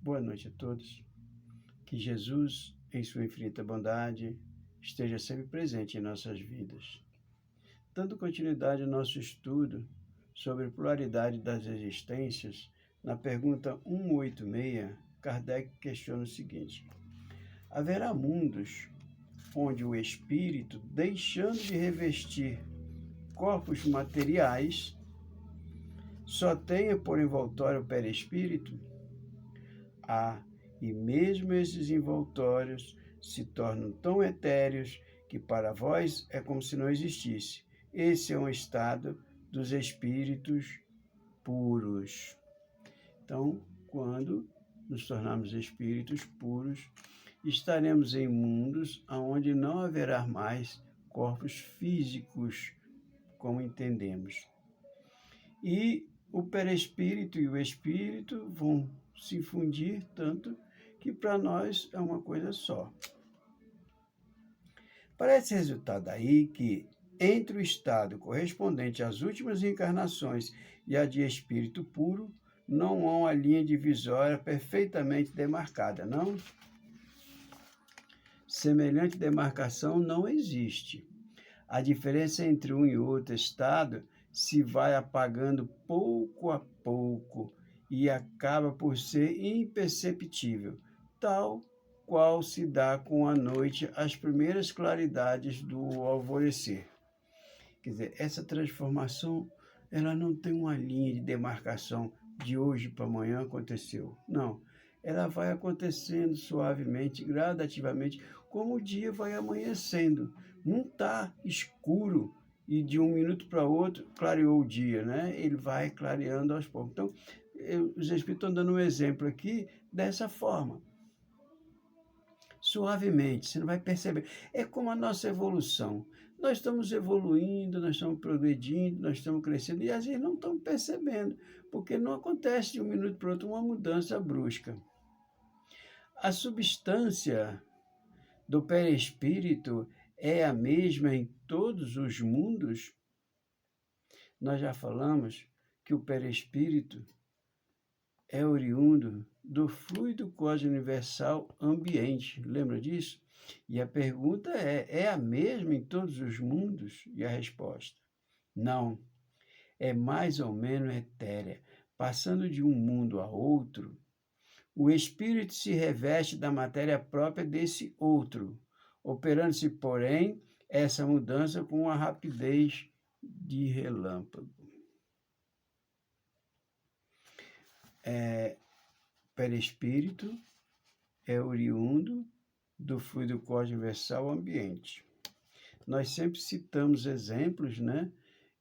Boa noite a todos. Que Jesus, em sua infinita bondade, esteja sempre presente em nossas vidas. Dando continuidade ao nosso estudo sobre a pluralidade das existências, na pergunta 186, Kardec questiona o seguinte: haverá mundos onde o espírito, deixando de revestir corpos materiais, só tenha por envoltório o perispírito? E mesmo esses envoltórios se tornam tão etéreos que para vós é como se não existisse. Esse é um estado dos espíritos puros. Então, quando nos tornarmos espíritos puros, estaremos em mundos onde não haverá mais corpos físicos, como entendemos. E o perispírito e o espírito vão se fundir tanto que para nós é uma coisa só. Parece resultar daí que, entre o estado correspondente às últimas encarnações e a de espírito puro, não há uma linha divisória perfeitamente demarcada, não? Semelhante demarcação não existe. A diferença entre um e outro estado se vai apagando pouco a pouco e acaba por ser imperceptível, tal qual se dá com a noite as primeiras claridades do alvorecer. Quer dizer, essa transformação, ela não tem uma linha de demarcação de hoje para amanhã aconteceu. Não, ela vai acontecendo suavemente, gradativamente, como o dia vai amanhecendo. Não está escuro e de um minuto para outro clareou o dia, né? Ele vai clareando aos poucos. Então, os Espíritos estão dando um exemplo aqui dessa forma. Suavemente, você não vai perceber. É como a nossa evolução. Nós estamos evoluindo, nós estamos progredindo, nós estamos crescendo e às vezes não estamos percebendo, porque não acontece de um minuto para o outro uma mudança brusca. A substância do perispírito é a mesma em todos os mundos? Nós já falamos que o perispírito é oriundo do fluido cósmico universal ambiente. Lembra disso? E a pergunta é a mesma em todos os mundos? E a resposta: não. É mais ou menos etérea. Passando de um mundo a outro, o espírito se reveste da matéria própria desse outro, operando-se, porém, essa mudança com uma rapidez de relâmpago. Perispírito é oriundo do fluido cósmico universal ambiente. Nós sempre citamos exemplos, né,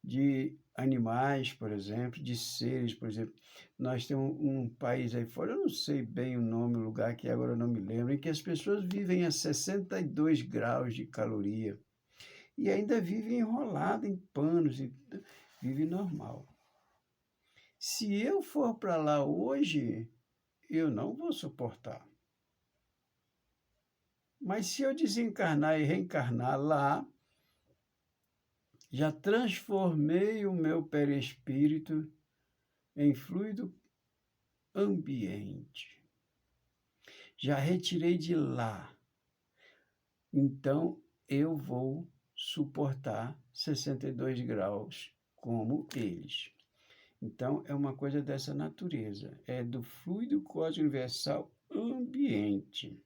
de animais, por exemplo, de seres, por exemplo. Nós temos um país aí fora, eu não sei bem o nome, o lugar que agora eu não me lembro, em que as pessoas vivem a 62 graus de caloria e ainda vivem enrolado em panos, vivem normal. Se eu for para lá hoje, eu não vou suportar. Mas se eu desencarnar e reencarnar lá, já transformei o meu perispírito em fluido ambiente. Já retirei de lá. Então, eu vou suportar 62 graus como eles. Então, é uma coisa dessa natureza. É do fluido cósmico universal ambiente.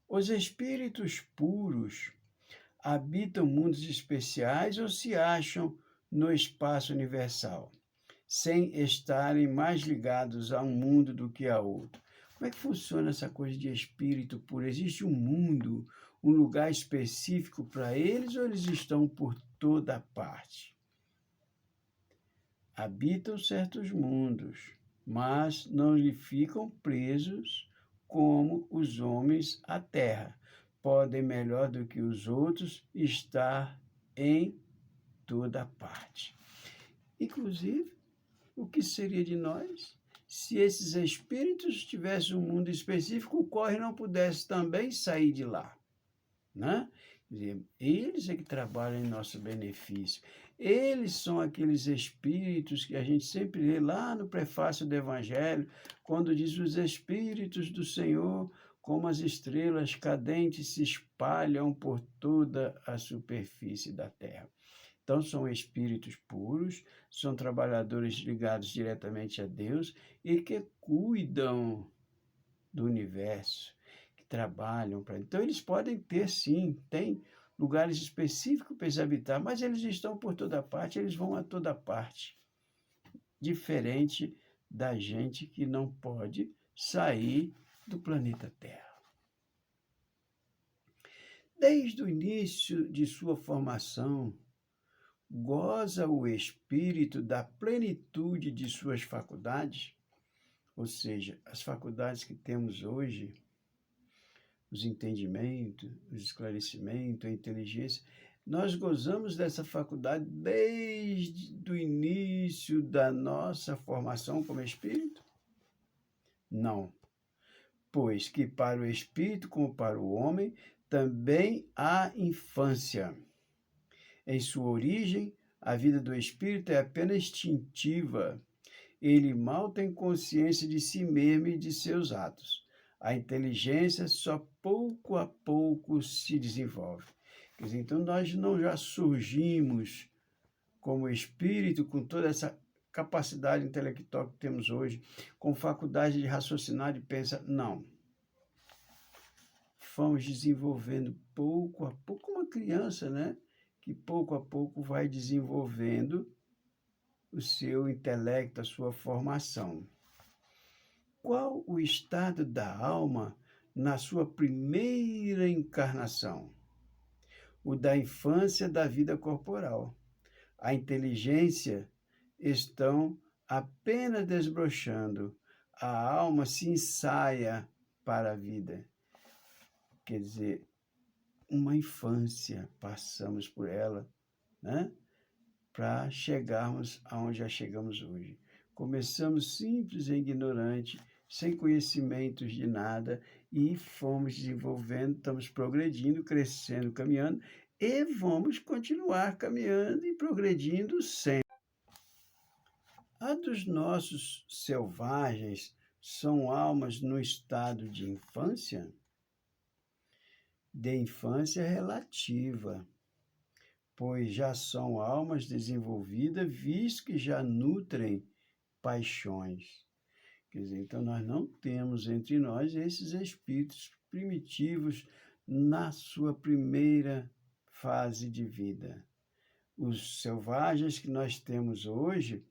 Os espíritos puros habitam mundos especiais ou se acham no espaço universal, sem estarem mais ligados a um mundo do que a outro? Como é que funciona essa coisa de espírito puro? Existe um mundo, um lugar específico para eles ou eles estão por toda parte? Habitam certos mundos, mas não lhe ficam presos como os homens à terra. Podem, melhor do que os outros, estar em toda parte. Inclusive, o que seria de nós se esses espíritos tivessem um mundo específico, o qual não pudesse também sair de lá, né? Quer dizer, eles é que trabalham em nosso benefício. Eles são aqueles espíritos que a gente sempre lê lá no prefácio do Evangelho, quando diz os espíritos do Senhor, como as estrelas cadentes se espalham por toda a superfície da terra. Então, são espíritos puros, são trabalhadores ligados diretamente a Deus e que cuidam do universo, que trabalham para. Então, eles podem ter, sim, tem lugares específicos para eles habitar, mas eles estão por toda parte, eles vão a toda parte. Diferente da gente que não pode sair do planeta Terra. Desde o início de sua formação, goza o espírito da plenitude de suas faculdades, ou seja, as faculdades que temos hoje, os entendimentos, os esclarecimentos, a inteligência, nós gozamos dessa faculdade desde o início da nossa formação como espírito? Não, pois que para o espírito como para o homem também há infância. Em sua origem, a vida do espírito é apenas instintiva. Ele mal tem consciência de si mesmo e de seus atos. A inteligência só pouco a pouco se desenvolve. Quer dizer, então, nós não já surgimos como espírito com toda essa capacidade intelectual que temos hoje, com faculdade de raciocinar e pensar. Não. Fomos desenvolvendo pouco a pouco, uma criança, né? Que pouco a pouco vai desenvolvendo o seu intelecto, a sua formação. Qual o estado da alma na sua primeira encarnação? O da infância da vida corporal. A inteligência estão apenas desbrochando. A alma se ensaia para a vida. Quer dizer, uma infância, passamos por ela, né? Para chegarmos aonde já chegamos hoje. Começamos simples e ignorante, sem conhecimentos de nada, e fomos desenvolvendo, estamos progredindo, crescendo, caminhando, e vamos continuar caminhando e progredindo sempre. A dos nossos selvagens são almas no estado de infância? De infância relativa, pois já são almas desenvolvidas, visto que já nutrem paixões. Quer dizer, então nós não temos entre nós esses espíritos primitivos na sua primeira fase de vida. Os selvagens que nós temos hoje,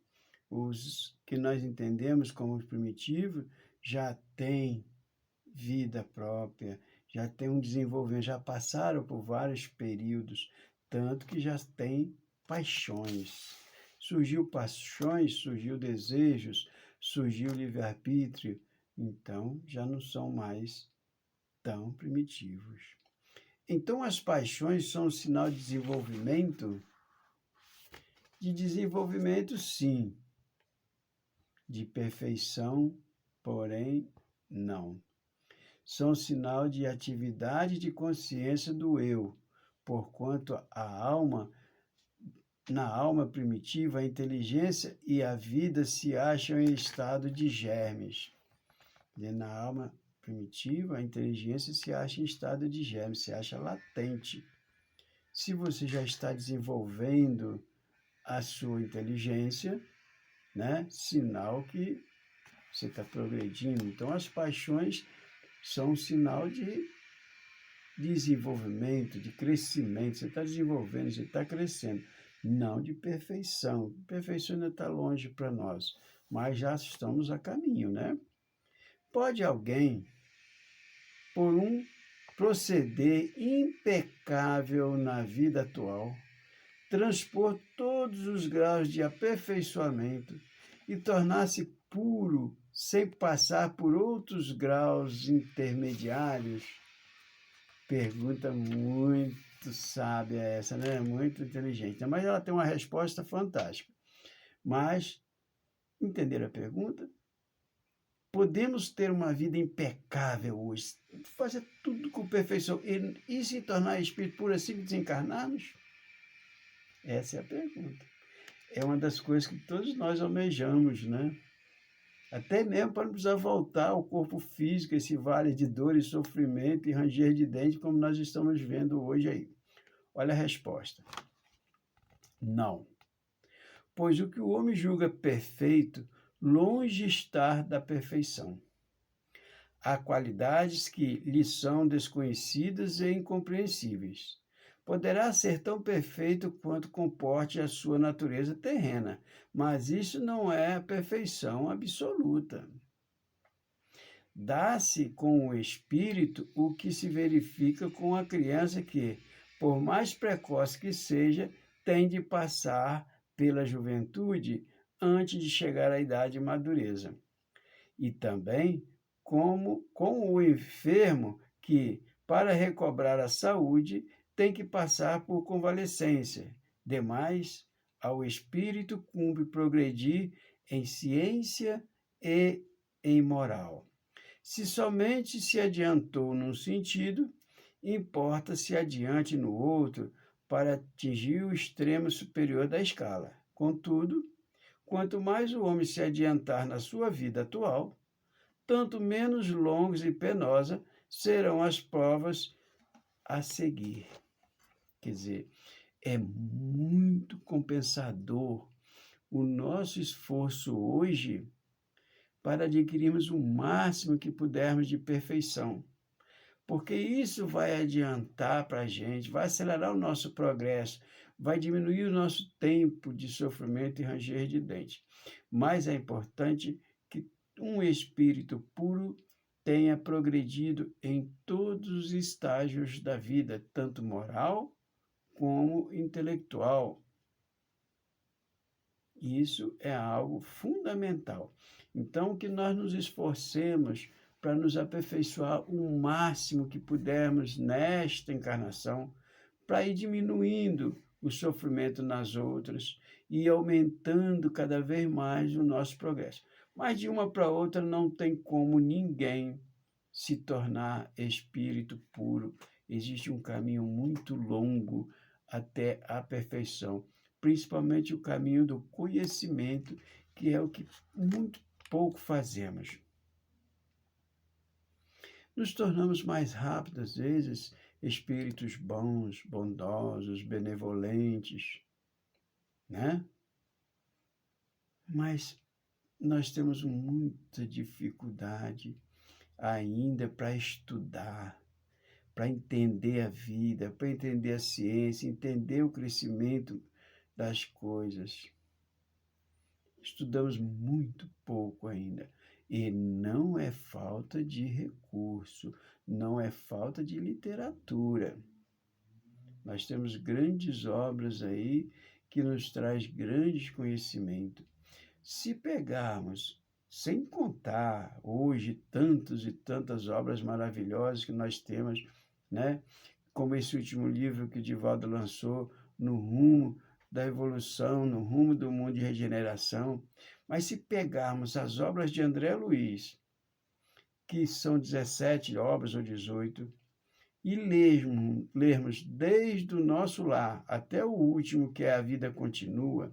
os que nós entendemos como primitivos, já têm vida própria, já têm um desenvolvimento, já passaram por vários períodos, tanto que já têm paixões. Surgiu paixões, surgiu desejos, surgiu livre-arbítrio, então já não são mais tão primitivos. Então as paixões são um sinal de desenvolvimento? De desenvolvimento, sim. De perfeição, porém, não. São sinal de atividade de consciência do eu, porquanto na alma primitiva, a inteligência e a vida se acham em estado de germes. Na alma primitiva, a inteligência se acha em estado de germes, se acha latente. Se você já está desenvolvendo a sua inteligência, né, sinal que você está progredindo. Então, as paixões são um sinal de desenvolvimento, de crescimento. Você está desenvolvendo, você está crescendo. Não de perfeição. Perfeição ainda está longe para nós, mas já estamos a caminho, né? Pode alguém, por um proceder impecável na vida atual, transpor todos os graus de aperfeiçoamento e tornar-se puro sem passar por outros graus intermediários? Pergunta muito sábia essa, né? Muito inteligente. Mas ela tem uma resposta fantástica. Mas, entenderam a pergunta? Podemos ter uma vida impecável hoje, fazer tudo com perfeição e se tornar espírito puro assim que desencarnarmos? Essa é a pergunta. É uma das coisas que todos nós almejamos, né? Até mesmo para não precisar voltar ao corpo físico, esse vale de dor e sofrimento e ranger de dente, como nós estamos vendo hoje aí. Olha a resposta. Não. Pois o que o homem julga perfeito, longe está da perfeição. Há qualidades que lhe são desconhecidas e incompreensíveis. Poderá ser tão perfeito quanto comporte a sua natureza terrena, mas isso não é a perfeição absoluta. Dá-se com o espírito o que se verifica com a criança que, por mais precoce que seja, tem de passar pela juventude antes de chegar à idade de madureza. E também como com o enfermo que, para recobrar a saúde, tem que passar por convalescência. Demais, ao espírito cumpre progredir em ciência e em moral. Se somente se adiantou num sentido, importa se adiante no outro para atingir o extremo superior da escala. Contudo, quanto mais o homem se adiantar na sua vida atual, tanto menos longas e penosas serão as provas a seguir. Quer dizer, é muito compensador o nosso esforço hoje para adquirirmos o máximo que pudermos de perfeição, porque isso vai adiantar para a gente, vai acelerar o nosso progresso, vai diminuir o nosso tempo de sofrimento e ranger de dente. Mas é importante que um espírito puro tenha progredido em todos os estágios da vida, tanto moral como intelectual. Isso é algo fundamental. Então, que nós nos esforcemos para nos aperfeiçoar o máximo que pudermos nesta encarnação, para ir diminuindo o sofrimento nas outras e aumentando cada vez mais o nosso progresso. Mas de uma para outra não tem como ninguém se tornar espírito puro. Existe um caminho muito longo até a perfeição, principalmente o caminho do conhecimento, que é o que muito pouco fazemos. Nos tornamos mais rápido, às vezes, espíritos bons, bondosos, benevolentes, né? Mas nós temos muita dificuldade ainda para estudar, para entender a vida, para entender a ciência, entender o crescimento das coisas. Estudamos muito pouco ainda. E não é falta de recurso, não é falta de literatura. Nós temos grandes obras aí que nos traz grandes conhecimentos. Se pegarmos, sem contar hoje tantas e tantas obras maravilhosas que nós temos, né? Como esse último livro que o Divaldo lançou, No Rumo da Evolução, No Rumo do Mundo de Regeneração. Mas se pegarmos as obras de André Luiz, que são 17 obras ou 18, e lermos desde o nosso lar até o último, que é A Vida Continua,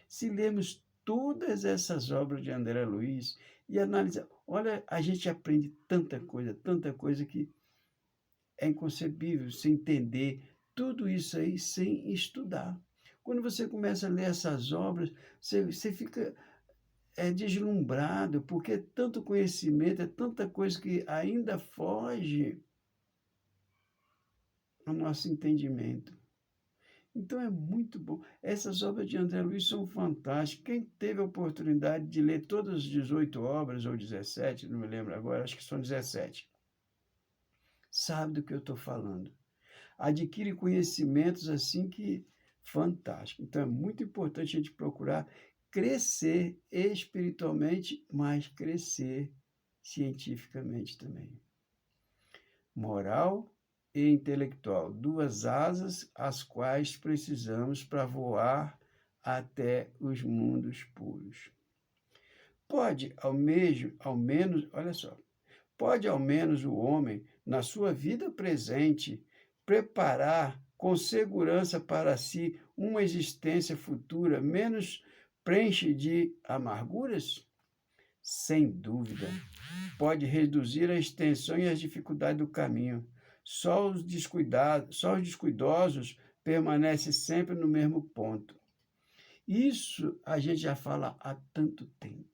se lermos todas essas obras de André Luiz e analisar, olha, a gente aprende tanta coisa que é inconcebível se entender tudo isso aí sem estudar. Quando você começa a ler essas obras, você fica deslumbrado, porque é tanto conhecimento, é tanta coisa que ainda foge ao nosso entendimento. Então é muito bom. Essas obras de André Luiz são fantásticas. Quem teve a oportunidade de ler todas as 18 obras, ou 17, não me lembro agora, acho que são 17, sabe do que eu estou falando. Adquire conhecimentos assim que fantástico. Então é muito importante a gente procurar crescer espiritualmente, mas crescer cientificamente também. Moral e intelectual, duas asas as quais precisamos para voar até os mundos puros. Pode ao menos, olha só, pode ao menos o homem, na sua vida presente, preparar com segurança para si uma existência futura menos preenche de amarguras? Sem dúvida, pode reduzir a extensão e as dificuldades do caminho. Só os descuidosos permanecem sempre no mesmo ponto. Isso a gente já fala há tanto tempo.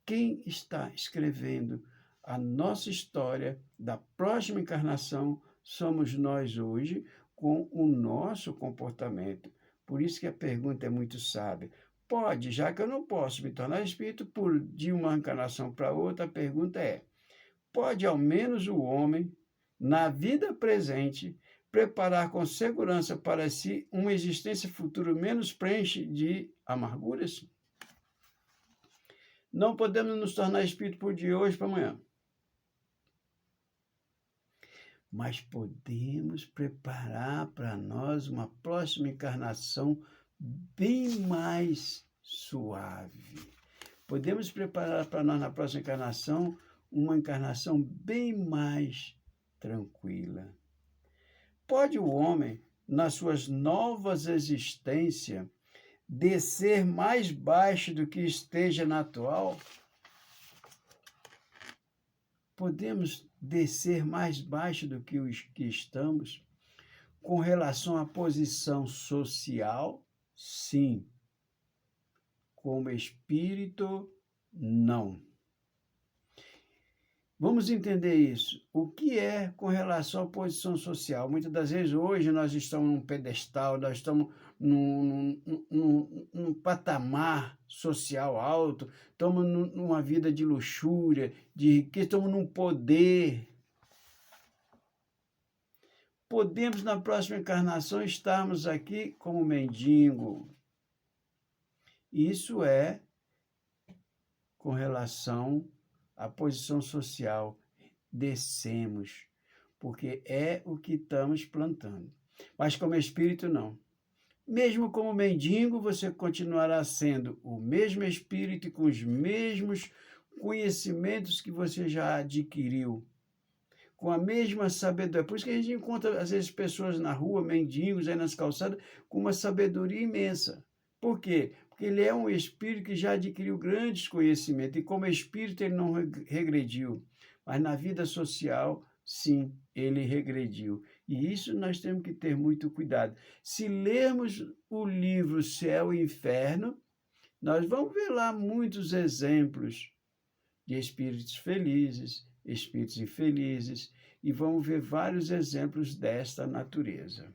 Quem está escrevendo a nossa história da próxima encarnação somos nós hoje, com o nosso comportamento. Por isso que a pergunta é muito sábia. Pode, já que eu não posso me tornar espírito de uma encarnação para outra, a pergunta é: pode ao menos o homem, na vida presente, preparar com segurança para si uma existência futura menos preenche de amarguras? Não podemos nos tornar espírito por de hoje para amanhã. Mas podemos preparar para nós uma próxima encarnação bem mais suave. Podemos preparar para nós na próxima encarnação uma encarnação bem mais tranquila. Pode o homem, nas suas novas existências, descer mais baixo do que esteja na atual? Podemos descer mais baixo do que os que estamos? Com relação à posição social, sim. Como espírito, não. Vamos entender isso. O que é com relação à posição social? Muitas das vezes, hoje, nós estamos num pedestal, nós estamos num patamar social alto, estamos numa vida de luxúria, de riqueza, estamos num poder. Podemos, na próxima encarnação, estarmos aqui como mendigo. Isso é com relação à posição social. Descemos, porque é o que estamos plantando. Mas como espírito, não. Mesmo como mendigo, você continuará sendo o mesmo espírito e com os mesmos conhecimentos que você já adquiriu, com a mesma sabedoria. Por isso que a gente encontra, às vezes, pessoas na rua, mendigos, aí nas calçadas, com uma sabedoria imensa. Por quê? Porque ele é um espírito que já adquiriu grandes conhecimentos, e como espírito ele não regrediu, mas na vida social, sim, ele regrediu. E isso nós temos que ter muito cuidado. Se lermos o livro Céu e Inferno, nós vamos ver lá muitos exemplos de espíritos felizes, espíritos infelizes, e vamos ver vários exemplos desta natureza.